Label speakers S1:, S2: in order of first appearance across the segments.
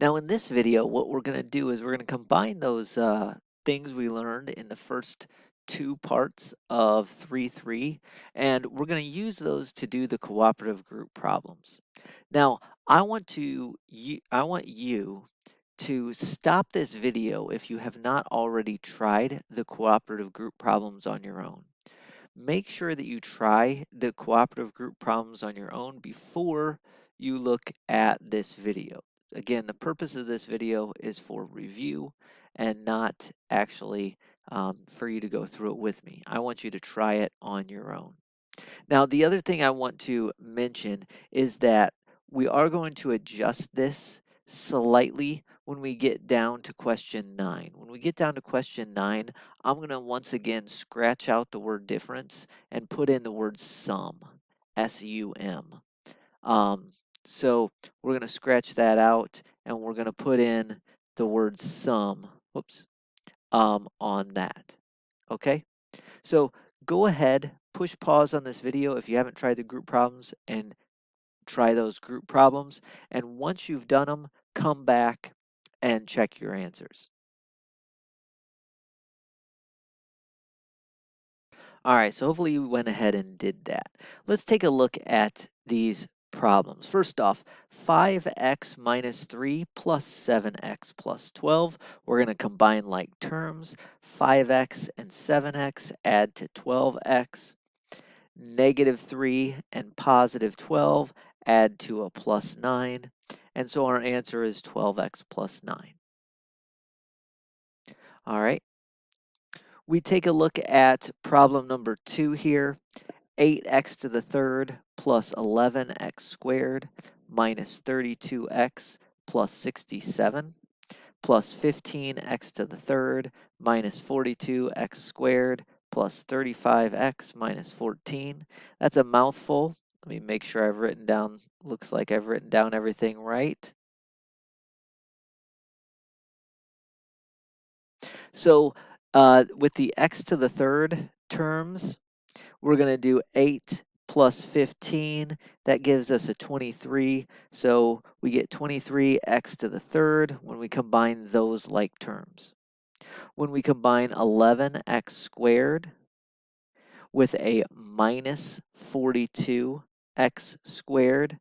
S1: Now in this video, what we're going to do is we're going to combine those things we learned in the first two parts of 3.3, and we're going to use those to do the cooperative group problems. Now, I want you to stop this video if you have not already tried the cooperative group problems on your own. Make sure that you try the cooperative group problems on your own before you look at this video. Again, the purpose of this video is for review and not actually for you to go through it with me. I want you to try it on your own. Now, the other thing I want to mention is that we are going to adjust this slightly when we get down to question 9. When we get down to question 9, I'm going to once again scratch out the word difference and put in the word sum, S-U-M. So we're going to scratch that out and we're going to put in the word sum, whoops, on that. Okay? So go ahead, push pause on this video if you haven't tried the group problems and try those group problems. And once you've done them, come back and check your answers. All right, so hopefully you went ahead and did that. Let's take a look at these problems. First off, 5x minus 3 plus 7x plus 12. We're going to combine like terms. 5x and 7x add to 12x. Negative 3 and positive 12 add to a plus 9. And so our answer is 12x plus 9. All right. We take a look at problem number 2 here. 8x to the third plus 11x squared minus 32x plus 67 plus 15x to the third minus 42x squared plus 35x minus 14. That's a mouthful. Let me make sure I've written down, looks like I've written down everything right. So with the x to the third terms, we're going to do 8 plus 15. That gives us a 23. So we get 23x to the third when we combine those like terms. When we combine 11x squared with a minus 42x squared,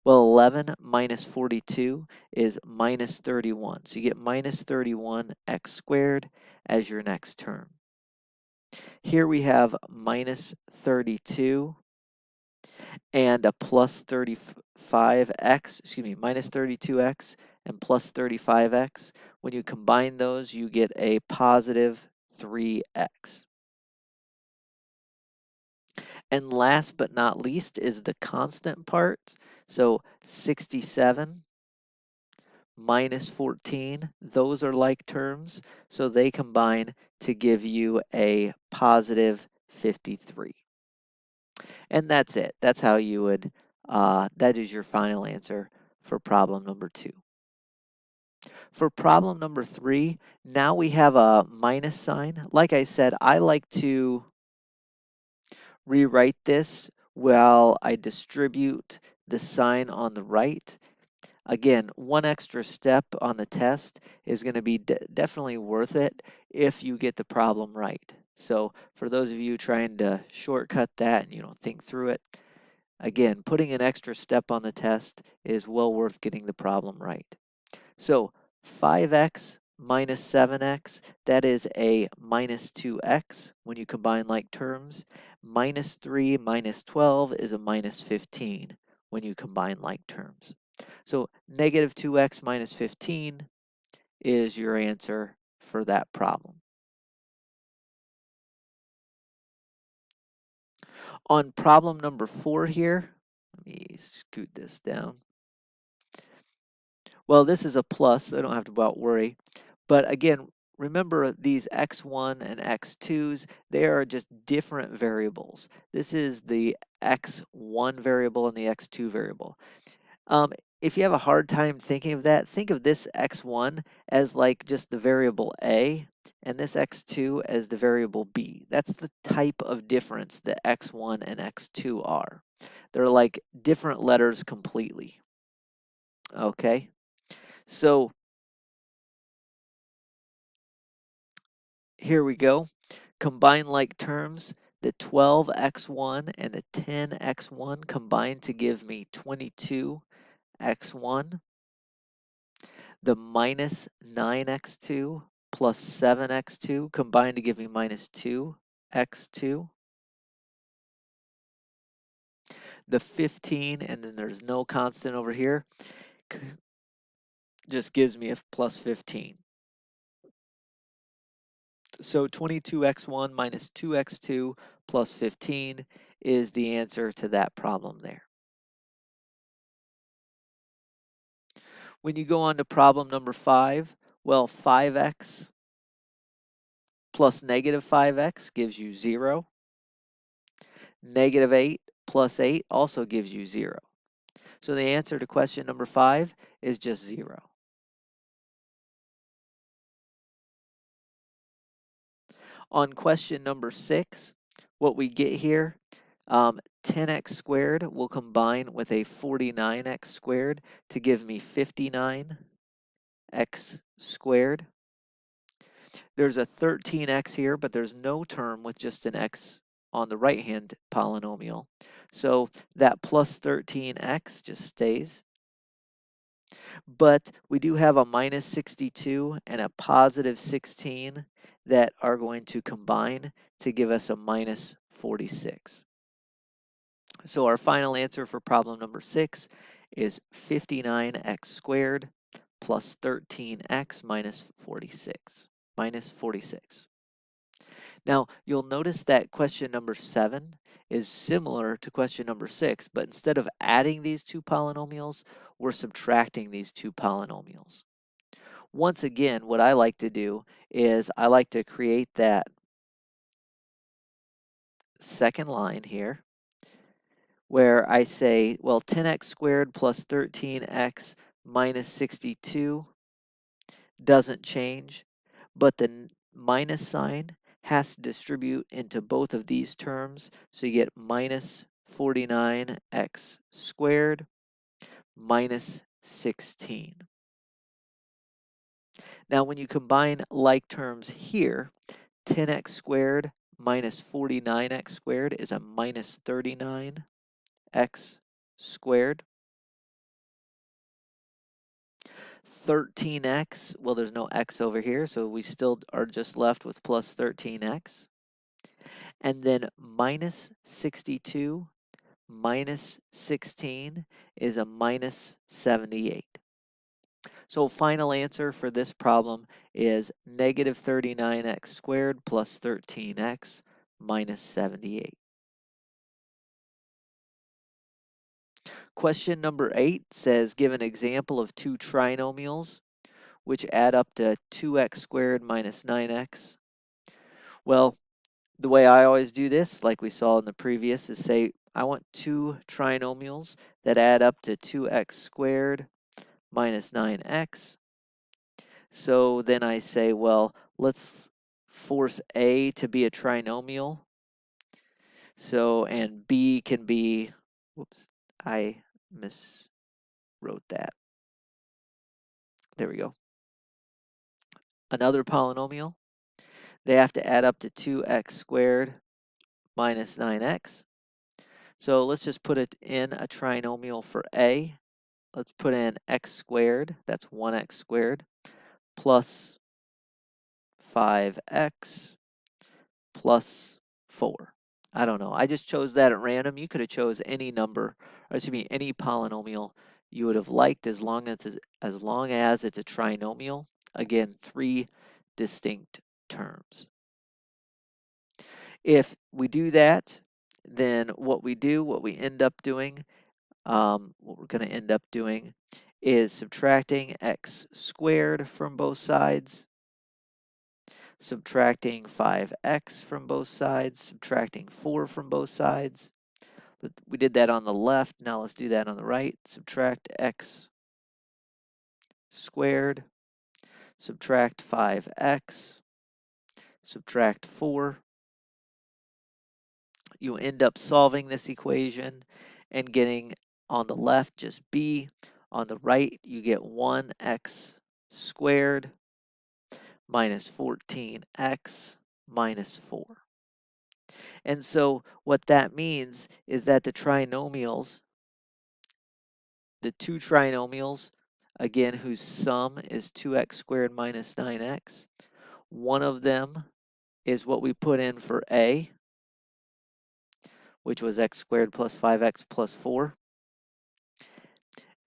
S1: well, 11 minus 42 is minus 31. So you get minus 31x squared as your next term. Here we have minus 32 and a plus 35x, excuse me, minus 32x and plus 35x. When you combine those, you get a positive 3x. And last but not least is the constant part. So 67 minus 14, those are like terms, so they combine to give you a positive 53. And that's it. That's how you would, that is your final answer for problem number 2. For problem number 3, now we have a minus sign. Like I said, I like to rewrite this while I distribute the sign on the right. Again, one extra step on the test is going to be definitely worth it if you get the problem right. So for those of you trying to shortcut that and you don't think through it, again, putting an extra step on the test is well worth getting the problem right. So 5x minus 7x, that is a minus 2x when you combine like terms. Minus 3 minus 12 is a minus 15 when you combine like terms. So negative 2x minus 15 is your answer for that problem. On problem number 4 here, let me scoot this down. Well, this is a plus, so I don't have to worry. But again, remember these x1 and x2s, they are just different variables. This is the x1 variable and the x2 variable. If you have a hard time thinking of that, think of this x1 as like just the variable a, and this x2 as the variable b. That's the type of difference that x1 and x2 are. They're like different letters completely. Okay, So here we go. Combine like terms. The 12x1 and the 10x1 combine to give me 22x1. The minus 9x2 plus 7x2 combine to give me minus 2x2. The 15, and then there's no constant over here, just gives me a plus 15. So 22x1 minus 2x2 plus 15 is the answer to that problem there. When you go on to problem number 5, well, 5x plus negative 5x gives you 0. Negative 8 plus 8 also gives you 0. So the answer to question number 5 is just 0. On question number 6, what we get here, 10x squared will combine with a 49x squared to give me 59x squared. There's a 13x here, but there's no term with just an x on the right-hand polynomial. So that plus 13x just stays. But we do have a minus 62 and a positive 16 that are going to combine to give us a minus 46. So our final answer for problem number 6 is 59x squared plus 13x minus 46. Minus 46. Now, you'll notice that question number 7 is similar to question number 6, but instead of adding these two polynomials, we're subtracting these two polynomials. Once again, what I like to do is I like to create that second line here where I say, well, 10x squared plus 13x minus 62 doesn't change, but the minus sign has to distribute into both of these terms. So you get minus 49x squared minus 16. Now, when you combine like terms here, 10x squared minus 49x squared is a minus 39x squared. 13x, well, there's no x over here, so we still are just left with plus 13x. And then minus 62 minus 16 is a minus 78. So final answer for this problem is negative 39x squared plus 13x minus 78. Question number 8 says, give an example of two trinomials which add up to 2x squared minus 9x. Well, the way I always do this, like we saw in the previous, is say I want two trinomials that add up to 2x squared minus 9x. So then I say, well, let's force A to be a trinomial. So, and B can be, whoops, I miswrote that. There we go. Another polynomial. They have to add up to 2x squared minus 9x. So let's just put it in a trinomial for A. Let's put in x squared, that's 1x squared, plus 5x plus 4. I don't know. I just chose that at random. You could have chose any number, or excuse me, any polynomial you would have liked as long as it's a trinomial. Again, 3 distinct terms. If we do that, then what we end up doing, what we're going to end up doing is subtracting x squared from both sides, subtracting 5x from both sides, subtracting 4 from both sides. We did that on the left, now let's do that on the right. Subtract x squared, subtract 5x, subtract 4. You end up solving this equation and getting on the left just b On the right, you get 1x squared minus 14x minus 4. And so what that means is that the trinomials, the two trinomials, again, whose sum is 2x squared minus 9x, one of them is what we put in for A, which was x squared plus 5x plus 4.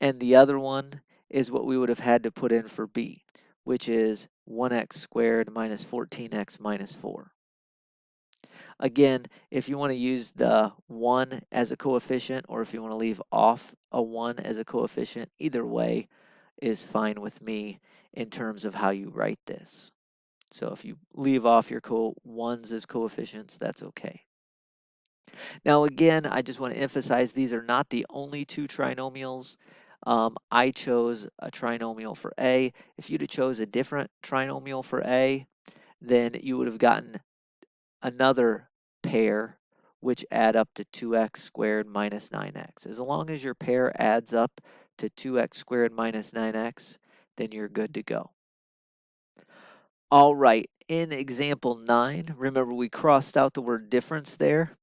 S1: And the other one is what we would have had to put in for B, which is 1x squared minus 14x minus 4. Again, if you want to use the 1 as a coefficient or if you want to leave off a 1 as a coefficient, either way is fine with me in terms of how you write this. So if you leave off your 1s as coefficients, that's okay. Now again, I just want to emphasize these are not the only two trinomials. I chose a trinomial for A. If you'd have chose a different trinomial for A, then you would have gotten another pair which add up to 2x squared minus 9x. As long as your pair adds up to 2x squared minus 9x, then you're good to go. All right, in example 9, remember we crossed out the word difference there.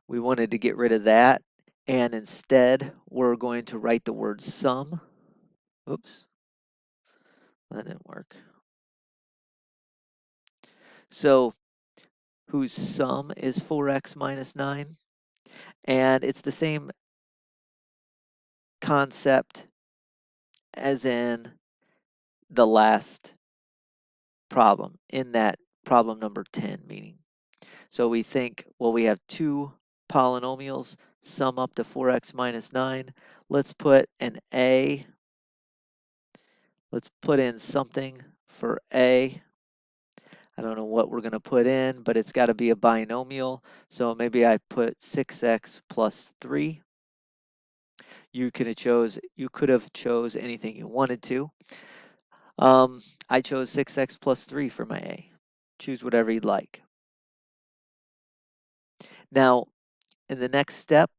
S1: We wanted to get rid of that, and instead we're going to write the word sum. Oops, that didn't work. So whose sum is 4x minus 9, and it's the same concept as in the last problem, in that problem number 10 meaning. So we think, well, we have two polynomials, sum up to 4x minus 9. Let's put an A. Let's put in something for A. I don't know what we're going to put in, but it's got to be a binomial. So maybe I put 6x plus 3. You could have chose anything you wanted to. I chose 6x plus 3 for my A. Choose whatever you'd like. Now, in the next step,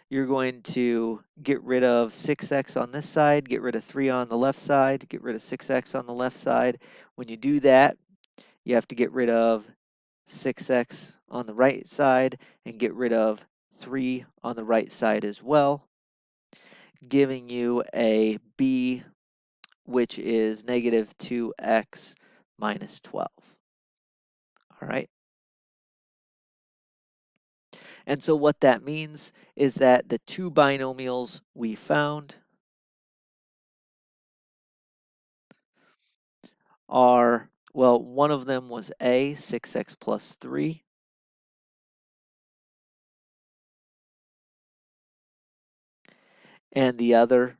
S1: you're going to get rid of 6x on this side, get rid of 3 on the left side, get rid of 6x on the left side. When you do that, you have to get rid of 6x on the right side and get rid of 3 on the right side as well, giving you a b, which is negative 2x minus 12. All right. And so what that means is that the two binomials we found are, well, one of them was A, 6x plus 3. And the other,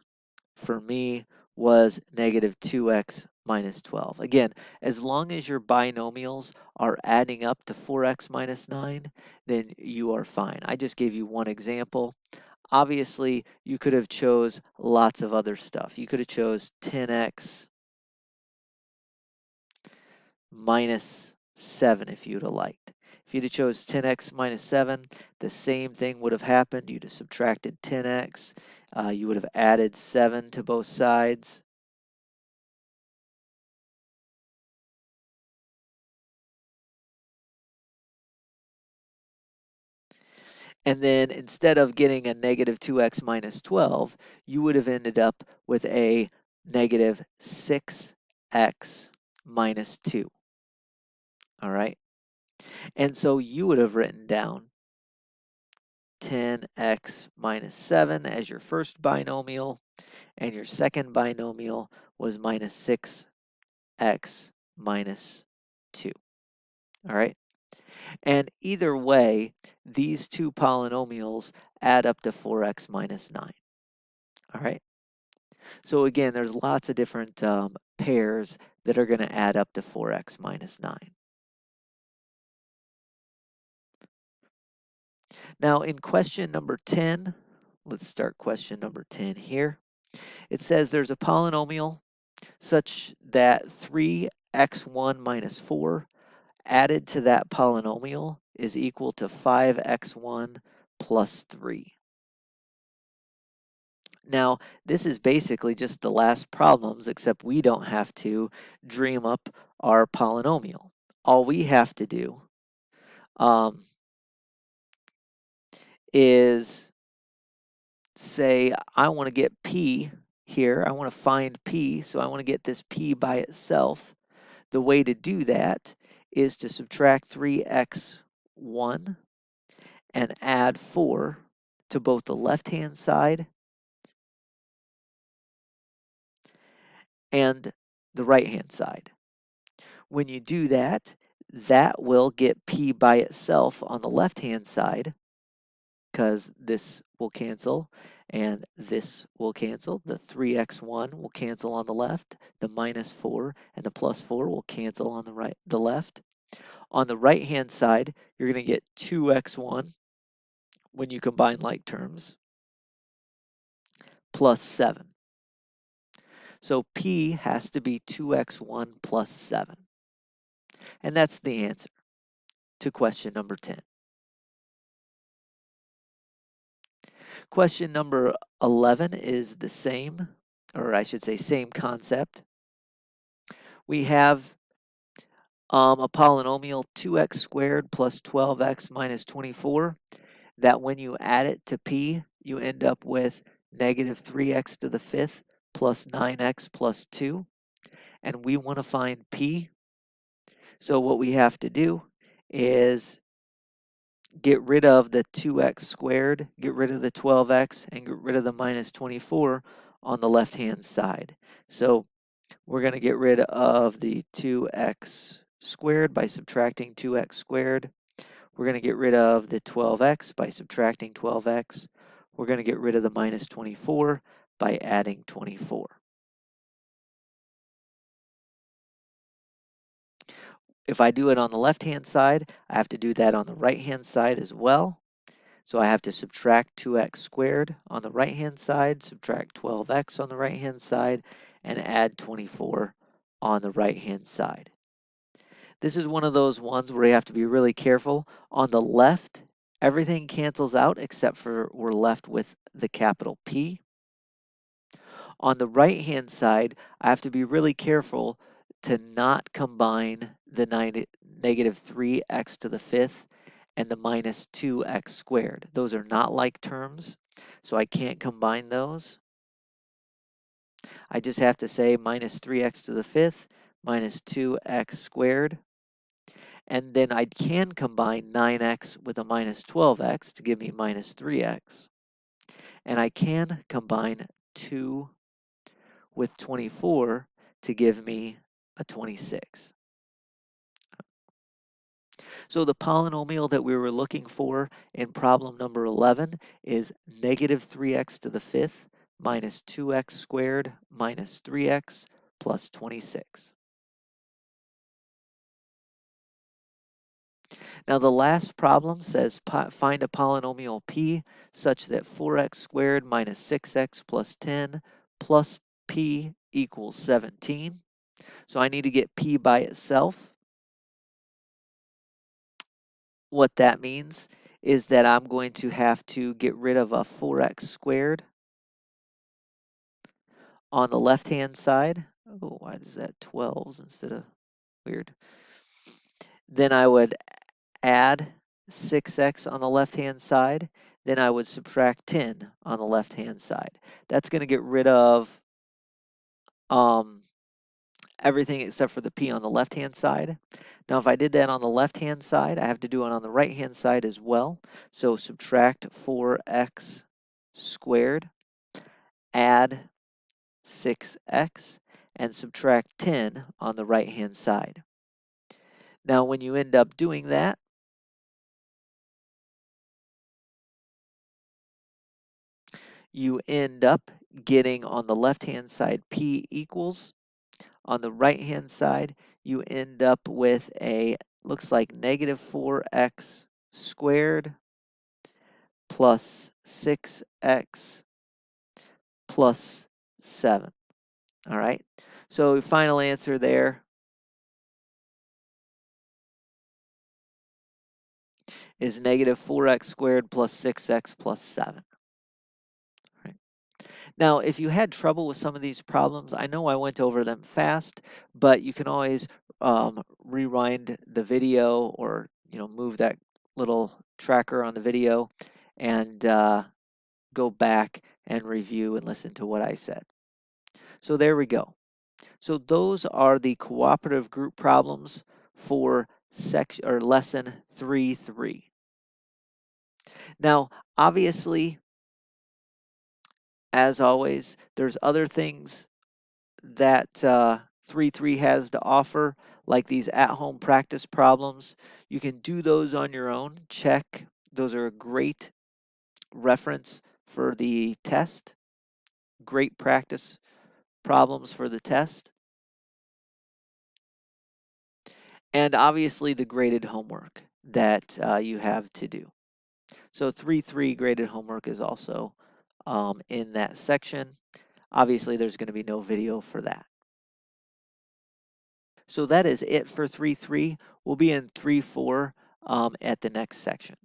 S1: for me, was negative 2x minus 12. Again, as long as your binomials are adding up to 4x minus 9, then you are fine. I just gave you one example. Obviously, you could have chose lots of other stuff. You could have chose 10x minus 7 if you'd have liked. If you'd have chose 10x minus 7, the same thing would have happened. You'd have subtracted 10x. You would have added 7 to both sides. And then instead of getting a negative 2x minus 12, you would have ended up with a negative 6x minus 2. All right. And so you would have written down 10x minus 7 as your first binomial, and your second binomial was minus 6x minus 2. All right. And either way, these two polynomials add up to 4x minus 9. All right. So again, there's lots of different pairs that are going to add up to 4x minus 9. Now in question number 10, let's start question number 10 here. It says there's a polynomial such that 3x1 minus 4 added to that polynomial is equal to 5x1 plus 3. Now, this is basically just the last problems, except we don't have to dream up our polynomial. All we have to do um, is say, I want to get p here. I want to find p, so I want to get this p by itself. The way to do that is to subtract 3x1 and add 4 to both the left-hand side and the right-hand side. When you do that, that will get p by itself on the left-hand side, because this will cancel and this will cancel. The 3x1 will cancel on the left, the minus 4 and the plus 4 will cancel on the left. On the right-hand side, you're going to get 2x1 when you combine like terms, plus 7. So p has to be 2x1 plus 7. And that's the answer to question number 10. Question number 11 is the same, or I should say same concept. We have a polynomial 2x squared plus 12x minus 24, that when you add it to p, you end up with negative 3x to the fifth plus 9x plus 2, and we want to find p. So what we have to do is get rid of the 2x squared, get rid of the 12x, and get rid of the minus 24 on the left-hand side. So we're going to get rid of the 2x squared by subtracting 2x squared. We're going to get rid of the 12x by subtracting 12x. We're going to get rid of the minus 24 by adding 24. If I do it on the left-hand side, I have to do that on the right-hand side as well. So I have to subtract 2x squared on the right-hand side, subtract 12x on the right-hand side, and add 24 on the right-hand side. This is one of those ones where you have to be really careful. On the left, everything cancels out except for we're left with the capital P. On the right-hand side, I have to be really careful to not combine the negative 3x to the fifth and the minus 2x squared. Those are not like terms, so I can't combine those. I just have to say minus 3x to the fifth minus 2x squared. And then I can combine 9x with a minus 12x to give me minus 3x. And I can combine 2 with 24 to give me a 26. So the polynomial that we were looking for in problem number 11 is negative 3x to the fifth minus 2x squared minus 3x plus 26. Now the last problem says find a polynomial p such that 4x squared minus 6x plus 10 plus p equals 17. So I need to get p by itself. What that means is that I'm going to have to get rid of a 4x squared on the left-hand side. Oh, why is that 12s instead of weird? Then I would add 6x on the left-hand side. Then I would subtract 10 on the left-hand side. That's going to get rid of everything except for the p on the left-hand side. Now, if I did that on the left-hand side, I have to do it on the right-hand side as well. So subtract 4x squared, add 6x, and subtract 10 on the right-hand side. Now, when you end up doing that, you end up getting on the left-hand side p equals. On the right-hand side, you end up with a, looks like negative 4x squared plus 6x plus 7. All right, so final answer there is negative 4x squared plus 6x plus 7. Right. Now, if you had trouble with some of these problems, I know I went over them fast, but you can always rewind the video or move that little tracker on the video and go back and review and listen to what I said. So there we go. So those are the cooperative group problems for section or lesson 3.3. Now, obviously, as always, there's other things that 3.3 has to offer, like these at-home practice problems. You can do those on your own. Check. Those are a great reference for the test. Great practice problems for the test. And obviously the graded homework that you have to do. So 3.3 graded homework is also in that section. Obviously, there's going to be no video for that. So that is it for 3.3. We'll be in 3.4 at the next section.